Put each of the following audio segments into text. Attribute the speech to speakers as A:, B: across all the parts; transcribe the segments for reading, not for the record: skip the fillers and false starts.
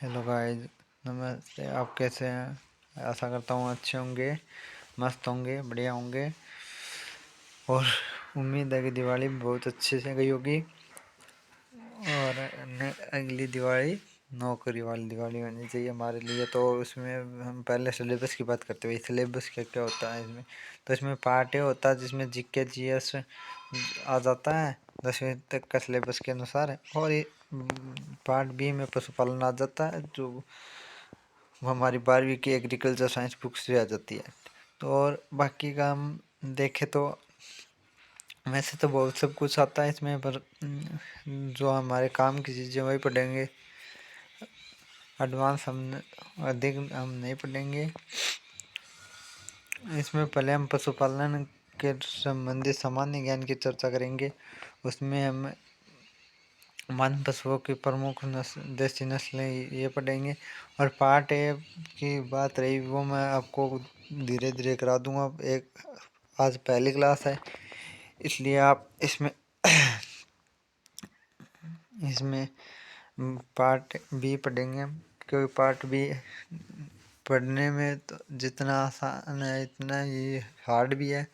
A: Hello guys, नमस्ते। आप कैसे हैं? आशा करता हूँ अच्छे होंगे, मस्त होंगे, बढ़िया होंगे। और उम्मीद है कि दिवाली बहुत अच्छे से गई होगी और अगली दिवाली नौकरी वाली दिवाली होनी चाहिए हमारे लिए। तो उसमें हम पहले सिलेबस की बात करते हुए, सिलेबस क्या क्या होता है इसमें। तो इसमें पार्ट ए होता है जिसमें जीके जीएस आ जाता है 10वीं तक का सिलेबस के अनुसार। और ये पार्ट बी में पशुपालन आ जाता है, जो वो हमारी 12वीं की एग्रीकल्चर साइंस बुक से आ जाती है। तो और बाकी का हम देखें तो वैसे तो बहुत सब कुछ आता है इसमें, पर जो हमारे काम की चीज़ें वही पढ़ेंगे। एडवांस हम अधिक हम नहीं पढ़ेंगे इसमें। पहले हम पशुपालन के संबंधित सामान्य ज्ञान की चर्चा करेंगे। उसमें हम मान पशुओं की प्रमुख देसी नस्लें ये पढ़ेंगे। और पार्ट ए की बात रही वो मैं आपको धीरे धीरे करा दूंगा। आज पहली क्लास है, इसलिए आप इसमें इसमें पार्ट बी पढ़ेंगे, क्योंकि पार्ट बी पढ़ने में तो जितना आसान है इतना ही हार्ड भी है।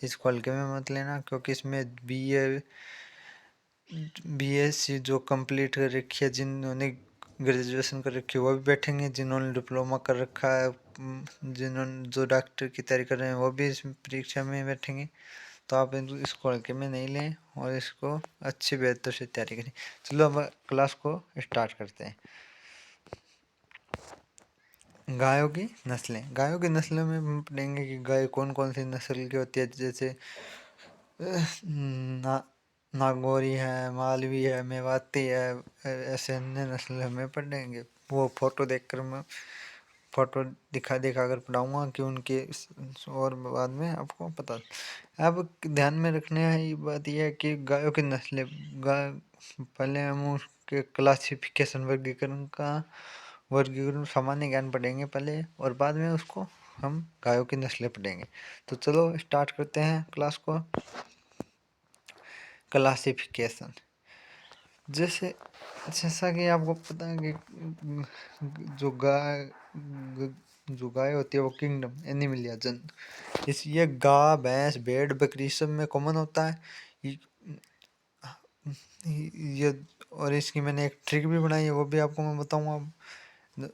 A: इसको हल्के में मत लेना, क्योंकि इसमें बीएससी जो कंप्लीट कर रखी है, जिन्होंने ग्रेजुएशन कर रखी है वो भी बैठेंगे, जिन्होंने डिप्लोमा कर रखा है, जिन्होंने जो डॉक्टर की तैयारी कर रहे हैं वो भी इस परीक्षा में बैठेंगे। तो आप इसको हल्के में नहीं लें और इसको अच्छी बेहतर से तैयारी करें। चलो अब क्लास को स्टार्ट करते हैं। गायों की नस्लों में हम पढ़ेंगे कि गाय कौन कौन सी नस्ल की होती है। जैसे ना नागौरी है, मालवी है, मेवाती है, ऐसे अन्य नस्ल हमें पढ़ेंगे। वो फोटो देखकर मैं फोटो दिखा दिखा कर पढ़ाऊँगा कि उनके और बाद में आपको पता। अब ध्यान में रखने की बात यह है कि गायों की नस्लें गाय पहले हम उसके क्लासिफिकेशन वर्गीकरण सामान्य ज्ञान पढ़ेंगे पहले, और बाद में उसको हम गायों की नस्लें पढ़ेंगे। तो चलो स्टार्ट करते हैं क्लास को। क्लासिफिकेशन, जैसा कि आपको पता है कि जो गाय होती है वो किंगडम एनिमलिया जंतु। इस ये गाय, भैंस, भेड़, बकरी सब में कॉमन होता है ये। और इसकी मैंने एक ट्रिक भी बनाई है, वो भी आपको मैं बताऊंगा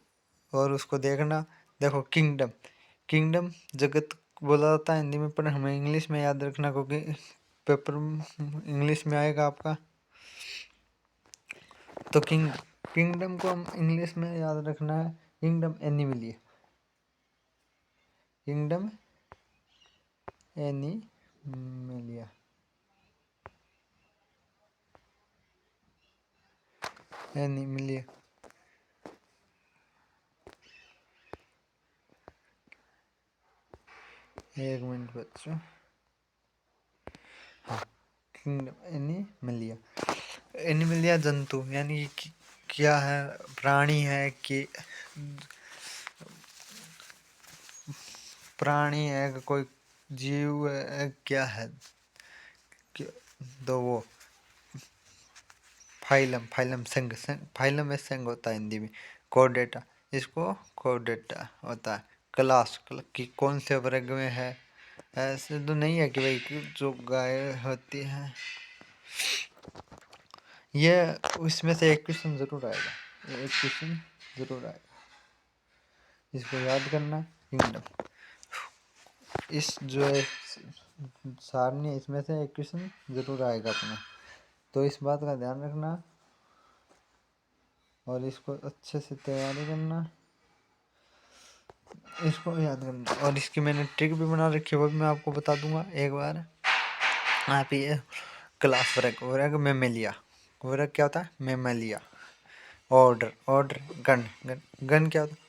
A: और उसको देखना। देखो, किंगडम किंगडम जगत बोला जाता है हिंदी में, पर हमें इंग्लिश में याद रखना, क्योंकि पेपर इंग्लिश में आएगा आपका। तो किंगडम को हम इंग्लिश में याद रखना है, kingdom Animalia. Kingdom Animalia Animalia. एक मिनट बच्चों। हाँ, किंगडम एनिमलिया। एनिमलिया जंतु यानी क्या है, प्राणी है कि प्राणी है, कोई जीव है, क्या है। तो वो फाइलम फाइलम संघ फाइलम में संघ होता है हिंदी में। कोडेटा, इसको कोडेटा होता है। क्लास कि कौन से वर्ग में है। ऐसे तो नहीं है कि भाई जो गाय होती है ये, उसमें से एक क्वेश्चन जरूर आएगा, एक क्वेश्चन जरूर आएगा, इसको याद करना। किंगडम, इस जो है सारणी, इसमें से एक क्वेश्चन जरूर आएगा अपना, तो इस बात का ध्यान रखना और इसको अच्छे से तैयारी करना, इसको याद करना। और इसकी मैंने ट्रिक भी बना रखी है, वो भी मैं आपको बता दूंगा एक बार। आप ये क्लास वर्ग मेमेलिया, वर्ग क्या होता है, Mammalia. Order order gun gun gun क्या होता है,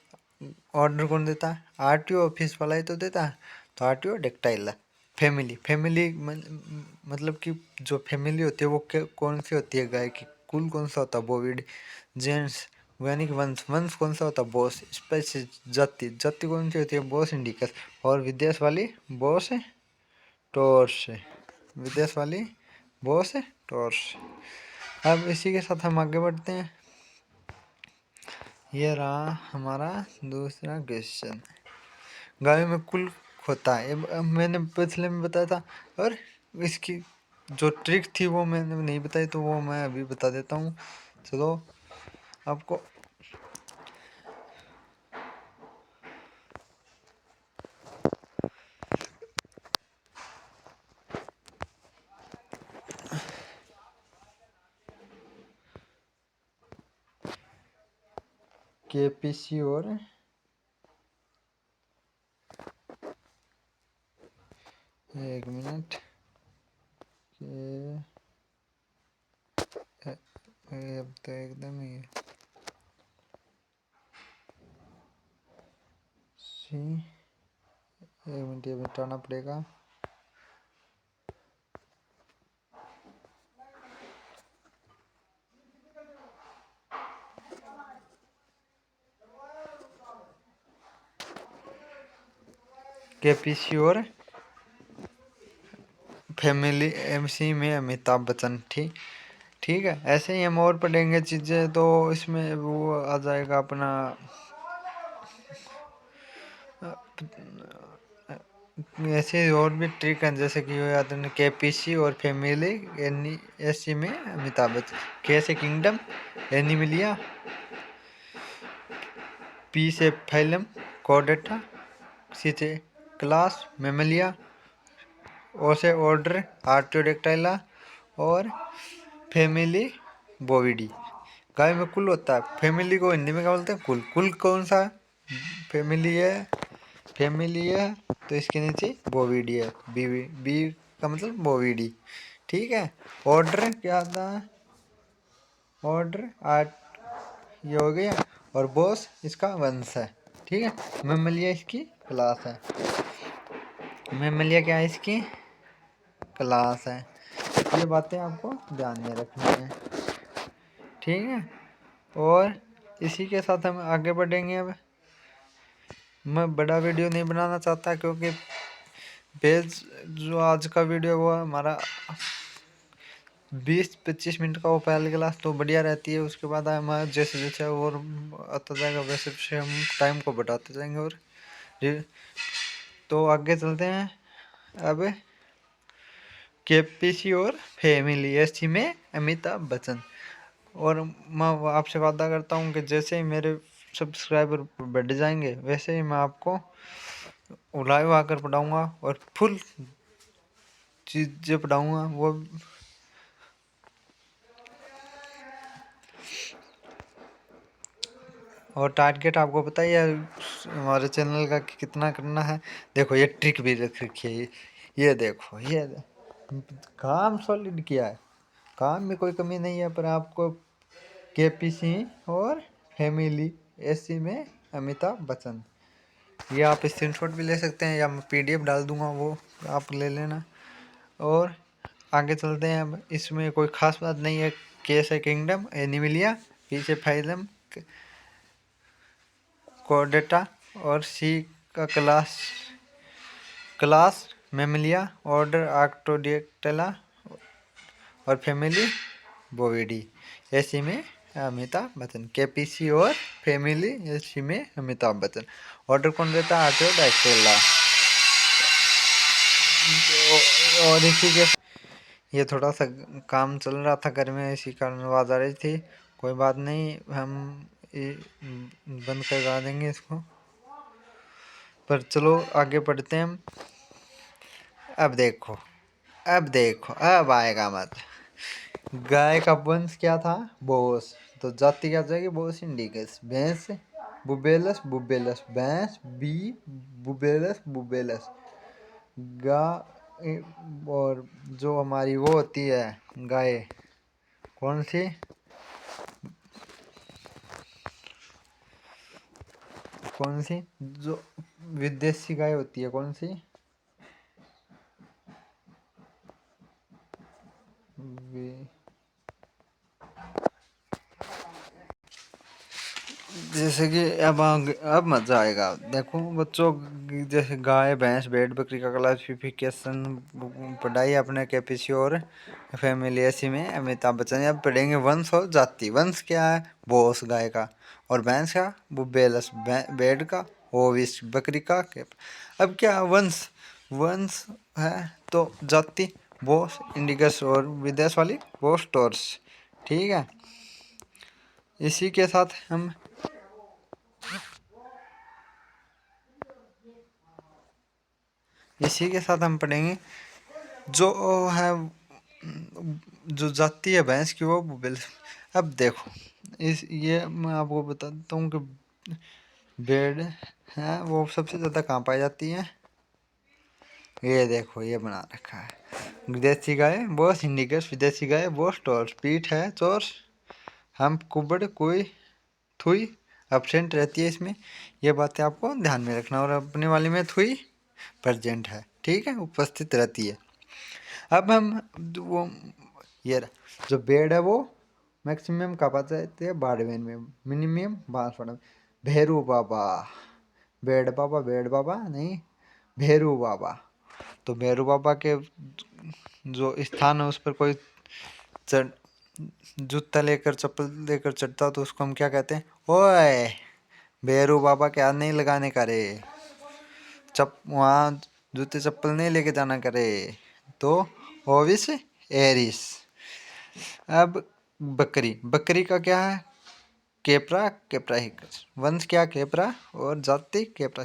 A: ऑर्डर कौन देता है, आरटीओ ऑफिस वाला ही तो देता है। तो आरटीओ डेक्टाइल है। फैमिली फैमिली मतलब कि जो फैमिली होती है वो कौन सी होती है गाय की, कुल कौन सा होता है, बोविड। जेंट्स यानी कि वंश वंश कौन सा होता है, बोस। स्पेसिस जाति जाति कौन सी होती है, बोस इंडिकस। और विदेश वाली बोस टोर्स, विदेश वाली बोस टोर्स। अब इसी के साथ हम आगे बढ़ते हैं। ये रहा हमारा दूसरा क्वेश्चन। गाय में कुल होता है, अब मैंने पिछले में बताया था, और इसकी जो ट्रिक थी वो मैंने नहीं बताई, तो वो मैं अभी बता देता हूँ। चलो आपको केपीसी और एक मिनट अब तो एकदम ही सी, एक मिनट ये मिटाना पड़ेगा। केपीसी और फैमिली एमसी में अमिताभ बच्चन। ठीक है, ऐसे ही हम और पढ़ेंगे चीज़ें, तो इसमें वो आ जाएगा अपना ऐसे और भी ट्रिक हैं, जैसे कि याद है केपीसी और फैमिली एसी में अमिताभ बच्चन। कैसे किंगडम, एनिमिलिया, पी से फाइलम कोडेटा, सी से क्लास मेमलिया, ओ से ऑर्डर आर्टियोडेक्टाइला, और फैमिली बोविडी। गाय में कुल होता है, फैमिली को हिंदी में क्या बोलते हैं, कुल। कुल कौन सा फैमिली है, तो इसके नीचे बोविडी है, बी का मतलब बोविडी। ठीक है, ऑर्डर क्या आता है, ऑर्डर आर्ट, ये हो गया, और बॉस इसका वंश है। ठीक है, मेमलिया इसकी क्लास है, मेमलिया क्या है, इसकी क्लास है। ये बातें आपको ध्यान में रखनी है। ठीक है, और इसी के साथ हम आगे बढ़ेंगे। अब मैं बड़ा वीडियो नहीं बनाना चाहता, क्योंकि पेज जो आज का वीडियो वो हमारा 20-25 मिनट का, वो पहली क्लास तो बढ़िया रहती है। उसके बाद हम जैसे जैसे और आता जाएगा वैसे वैसे हम टाइम को बढ़ाते जाएंगे। और तो आगे चलते हैं। अब केपीसी और फैमिली एसी में अमिताभ बच्चन। और मैं आपसे वादा करता हूँ कि जैसे ही मेरे सब्सक्राइबर बढ़ जाएंगे, वैसे ही मैं आपको लाइव आकर पढ़ाऊँगा और फुल चीज़ें पढ़ाऊँगा। वो और टारगेट आपको पता ही है हमारे चैनल का कि कितना करना है। देखो ये ट्रिक भी रख रखी है, ये देखो, ये काम सॉलिड किया है, काम में कोई कमी नहीं है। पर आपको केपीसी और फैमिली एसी में अमिताभ बच्चन, ये आप स्क्रीनशॉट भी ले सकते हैं, या मैं पीडीएफ डाल दूंगा, वो आप ले लेना। और आगे चलते हैं। अब इसमें कोई खास बात नहीं है। कैसे किंगडम, एनिमिलिया, पीछे फाइलम कोडेटा, और सी का क्लास मेमलिया, ऑर्डर आर्क्टोडेक्टिला, और फैमिली बोविडी। एसी में अमिताभ बच्चन, केपीसी और फैमिली एसी में अमिताभ बच्चन। ऑर्डर कौन देता है, आर्क्टोडेक्टिला। और इसी के ये थोड़ा सा काम चल रहा था घर में, इसी कारण आवाज आ रही थी। कोई बात नहीं, हम बंद करवा देंगे इसको। पर चलो आगे बढ़ते हैं हम। अब देखो, अब आएगा मत। गाय का वंश क्या था, बोस। तो जाति क्या जाएगी, बोस इंडिकस। भैंस बुबेलस बुबेलस, भैंस बी बुबेलस बुबेलस। गा और जो हमारी वो होती है गाय, कौन सी, जो विदेशी गाय होती है, कौन सी, जैसे कि अब मजा आएगा। देखो बच्चों, जैसे गाय भैंस भेड़ बकरी का क्लासिफिकेशन पढ़ाई अपने केपीसी और फैमिली ऐसी में अमिताभ बच्चन। अब पढ़ेंगे वंश और जाति। वंश क्या है? बोस गाय का। और भैंस का? वो बेलस भेड़ का। ओविस बकरी का। अब क्या वंश? वंश है तो जाति बोस इंडिगस और विदेश वाली बोस टॉर्स। ठीक है, इसी के साथ हम पढ़ेंगे जो है, जो जाति है भैंस की वो बिल। अब देखो, इस ये मैं आपको बता देता हूँ कि भेड़ है वो सबसे ज़्यादा कहाँ पाई जाती है। ये देखो, ये बना रखा है। देसी गाय बोस इंडिगस, विदेशी गाय बोस टॉर्स। पीठ है चोर्स, हम कुबड़ कोई थुई एब्सेंट रहती है इसमें। ये बातें आपको ध्यान में रखना। और अपने वाले में थुई प्रेजेंट है, ठीक है, उपस्थित रहती है। अब हम वो ये जो भेड़ है वो मैक्सिमम कहाँ पाते जाते हैं? बाड़मेर में। मिनिमम बांसवाड़ा में। भैरू बाबा, भेड़ बाबा नहीं, भैरू बाबा। तो भैरू बाबा के जो स्थान है उस पर कोई चढ़ जूता लेकर चप्पल लेकर चढ़ता तो उसको हम क्या कहते हैं? ओए भैरू बाबा के हाथ नहीं लगाने का रे, वहाँ जूते चप्पल नहीं लेके जाना करे। तो ओविस एरिस। अब बकरी का क्या है? केपरा केपराहिकस। वंश क्या? केपरा और जाति केपरा।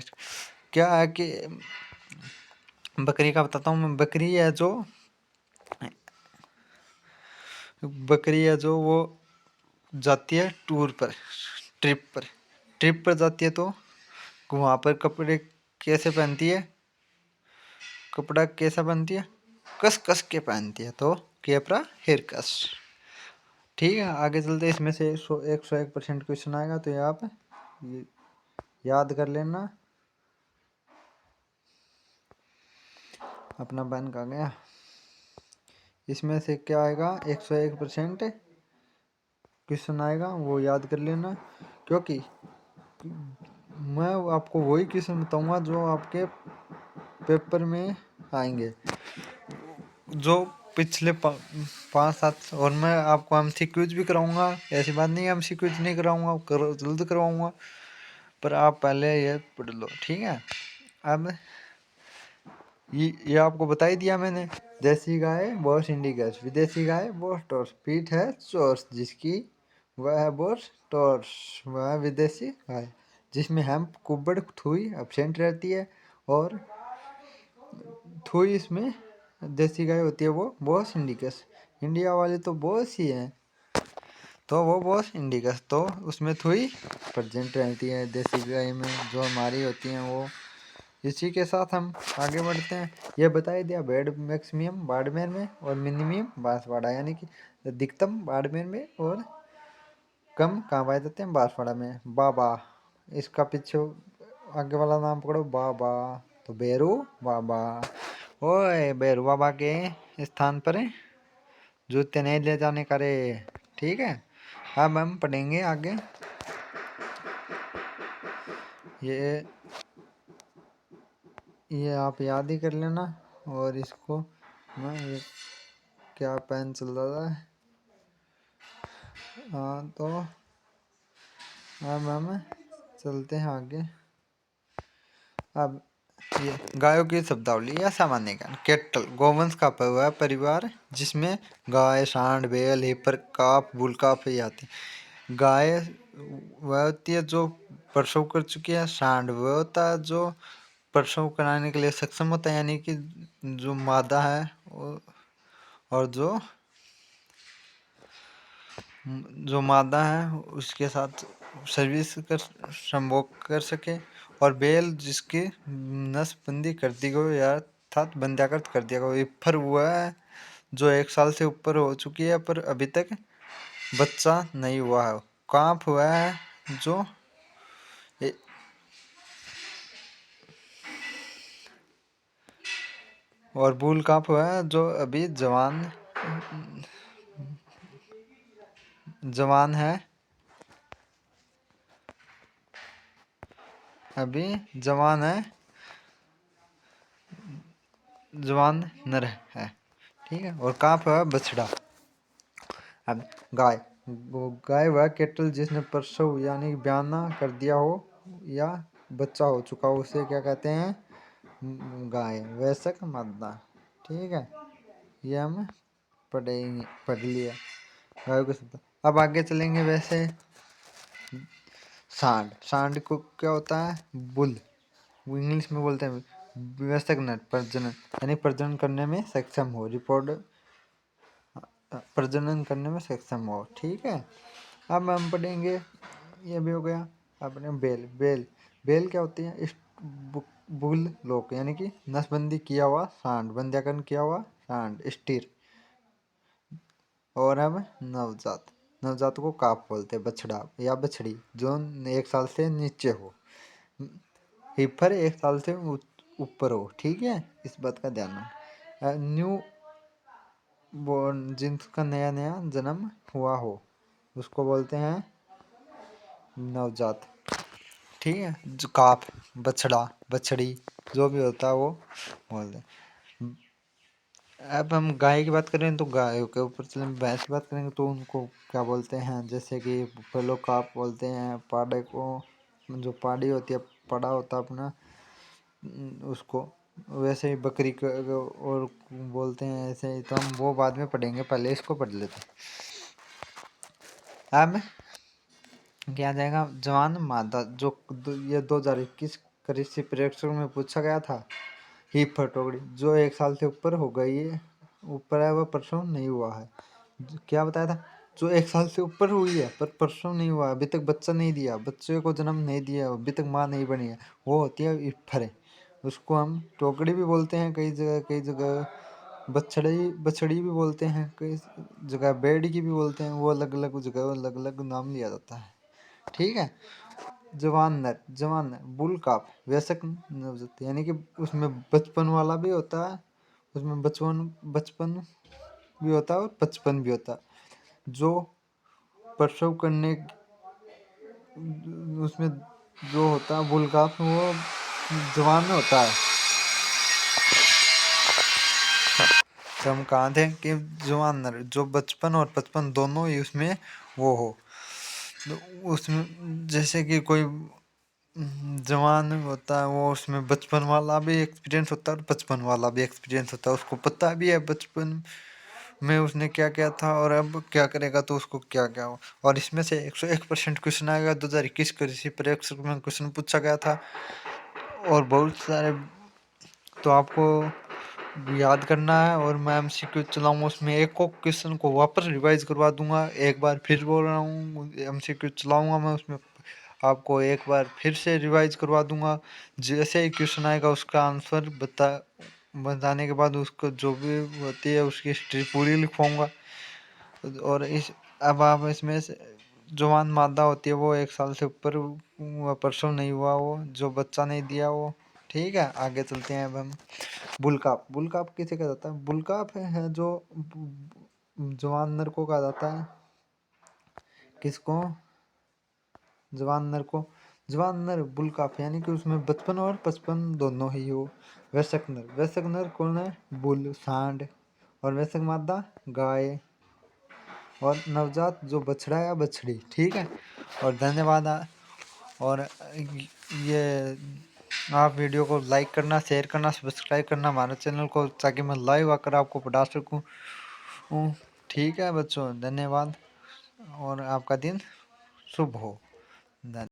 A: क्या है कि बकरी का बताता हूँ मैं। बकरी है जो वो जाती है टूर पर, ट्रिप पर जाती है। तो वहाँ पर कपड़े कैसे पहनती है? कपड़ा कैसा पहनती है? कस कस के पहनती है। तो केपरा हिरकस। ठीक है, आगे चलते। इसमें से 101% क्वेश्चन आएगा तो ये आप याद कर लेना। अपना पेन कहाँ गया? इसमें से क्या आएगा? 101% क्वेश्चन आएगा, वो याद कर लेना। क्योंकि मैं आपको वही क्वेश्चन बताऊंगा जो आपके पेपर में आएंगे, जो पिछले 5-7। और मैं आपको एमसीक्यूज भी कराऊंगा। ऐसी बात नहीं है एमसीक्यूज नहीं कराऊंगा, जल्द करवाऊंगा। पर आप पहले ये पढ़ लो, ठीक है। अब ये आपको बता ही दिया मैंने। देसी गाय बोस इंडिगस, विदेशी गाय बोस टॉर्स। पीठ है चोर्स जिसकी, वह है बोस टॉर्स। वह विदेशी गाय जिसमें हेम्प कुबड़ थुई एब्सेंट रहती है। और थुई इसमें देसी गाय होती है वो बोस इंडिगस। इंडिया वाले तो बोस ही है, तो वो बोस इंडिगस। तो उसमें थुई प्रेजेंट रहती है देसी गाय में, जो हमारी होती हैं वो। इसी के साथ हम आगे बढ़ते हैं। ये बता ही दिया, भेड़ मैक्सिमम बाड़मेर में और मिनिमम बांसवाड़ा, यानी कि अधिकतम बाड़मेर में और कम कहाँ पाए जाते हैं? बांसवाड़ा में। बाबा, इसका पीछे आगे वाला नाम पकड़ो, बाबा। तो बेरू बाबा। ओए बेरू बाबा के स्थान पर जूते नहीं ले जाने का रे, ठीक है। अब हम पढ़ेंगे आगे। ये आप याद ही कर लेना। और इसको ना, ये क्या पेन चल रहा है? हाँ, तो अब हम चलते हैं आगे। अब ये गायों की शब्दावली या सामान्य ज्ञान। कैटल गोवंश का वह परिवार जिसमें गाय सांड बैल हेपर काफ बुल काफ ये आती है। गाय वह होती है जो प्रसव कर चुकी है। सांड वह होता है जो प्रसव कराने के लिए सक्षम होता है, यानी कि जो मादा है। और जो मादा है उसके साथ सर्विस कर संभोग कर सके। और बैल जिसकी नसबंदी कर दी गई या अर्थात बंध्याकृत कर दिया गया। फिर हुआ है जो 1 साल से ऊपर हो चुकी है पर अभी तक बच्चा नहीं हुआ है। कांप हुआ है जो और बूल कांप हुआ है जो अभी जवान है। अभी जवान है, जवान नर है, ठीक है। और काफ है बछड़ा। अब गाय, गाय वह केटल जिसने प्रसव यानी ब्याना कर दिया हो या बच्चा हो चुका हो, उसे क्या कहते हैं? गाय। वयस्क मादा, ठीक है। ये हम पढ़ लिया गायों के शब्द। अब आगे चलेंगे। वैसे सांड, सांड को क्या होता है? बुल। वो इंग्लिश में बोलते हैं वयस्क नर, प्रजनन यानी प्रजनन करने में सक्षम हो, रिपोर्ट प्रजनन करने में सक्षम हो, ठीक है। अब हम पढ़ेंगे, ये भी हो गया अपने बेल। बेल, बेल क्या होती है? बुल लोक यानी कि नसबंदी किया हुआ सांड, बंध्याकरण किया हुआ सांड, स्टीर। और अब नवजात, नवजात को काफ बोलते हैं, बछड़ा या बछड़ी जो 1 साल से नीचे हो, हिफर 1 साल से ऊपर हो, ठीक है। इस बात का ध्यान रखना। न्यू बोर्न, जिनका नया नया जन्म हुआ हो, उसको बोलते हैं नवजात, ठीक है। जो काफ, बछड़ा, बछड़ी जो भी होता है वो बोलते हैं। अब हम गाय की बात करें तो गाय के ऊपर चले, भैंस की बात करेंगे तो उनको क्या बोलते हैं? जैसे कि बुफेलो काफ बोलते हैं, पाड़े को, जो पाड़ी होती है, पड़ा होता है अपना, उसको। वैसे ही बकरी को और बोलते हैं ऐसे ही, तो हम वो बाद में पढ़ेंगे, पहले इसको पढ़ लेते हैं। अब क्या जाएगा? जवान मादा, जो ये 2021 कृषि परीक्षण में पूछा गया था। ही फटोगड़ी, जो 1 साल से ऊपर हो गई है, ऊपर है, वह प्रसव नहीं हुआ है। क्या बताया था? जो 1 साल से ऊपर हुई है पर प्रसव नहीं हुआ, अभी तक बच्चा नहीं दिया, बच्चे को जन्म नहीं दिया, अभी तक माँ नहीं बनी है, वो होती है इफर। उसको हम टोकड़ी भी बोलते हैं कई जगह, कई जगह बछड़ी, बछड़ी भी बोलते हैं, कई जगह बेड़ी की भी बोलते हैं। वो अलग अलग जगह अलग अलग नाम लिया जाता है, ठीक है। जवान नर, जवान नर, बुल काफ, वयस्क नवजात यानी कि उसमें बचपन वाला भी होता है, उसमें बचपन बचपन भी होता है और बचपन भी होता है। जो प्रसव करने, उसमें जो होता है बुल काफ, वो जवान में होता है। तो हम कहाँ थे कि जवान नर, जो बचपन और बचपन दोनों ही उसमें वो हो, तो उसमें जैसे कि कोई जवान होता है, वो उसमें बचपन वाला भी एक्सपीरियंस होता है और बचपन वाला भी एक्सपीरियंस होता है, उसको पता भी है बचपन में उसने क्या क्या था और अब क्या करेगा तो उसको क्या क्या हो। और इसमें से 101% क्वेश्चन आएगा। 2021 कृषि परीक्षक में क्वेश्चन पूछा गया था और बहुत सारे, तो आपको याद करना है। और मैं एमसीक्यू चलाऊंगा, उसमें एक को क्वेश्चन को वापस रिवाइज करवा दूंगा। एक बार फिर बोल रहा हूँ, एमसीक्यू चलाऊंगा मैं, उसमें आपको एक बार फिर से रिवाइज करवा दूंगा। जैसे ही क्वेश्चन आएगा उसका आंसर बताने के बाद उसको जो भी होती है उसकी हिस्ट्री पूरी लिखवाऊंगा। और इस अब आप इसमें से जवान मादा होती है वो 1 साल से ऊपर प्रसव नहीं हुआ, वो जो बच्चा नहीं दिया वो, ठीक है। आगे चलते हैं अब हम। बुलकाप, बुलकाप किसे कहा जाता है? बुलकाप है जो जवान नर को कहा जाता है। किसको? जवान नर को। जवान नर बुलकाप यानी कि उसमें बचपन और पचपन दोनों ही हो। वयस्क नर, वयस्क नर कौन है? बुल, सांड। और वयस्क मादा गाय। और नवजात जो बछड़ा या बछड़ी, ठीक है। और धन्यवाद। और ये आप वीडियो को लाइक करना, शेयर करना, सब्सक्राइब करना हमारे चैनल को, ताकि मैं लाइव आकर आपको पढ़ा सकूं, ठीक है बच्चों। धन्यवाद और आपका दिन शुभ हो। धन्यवाद।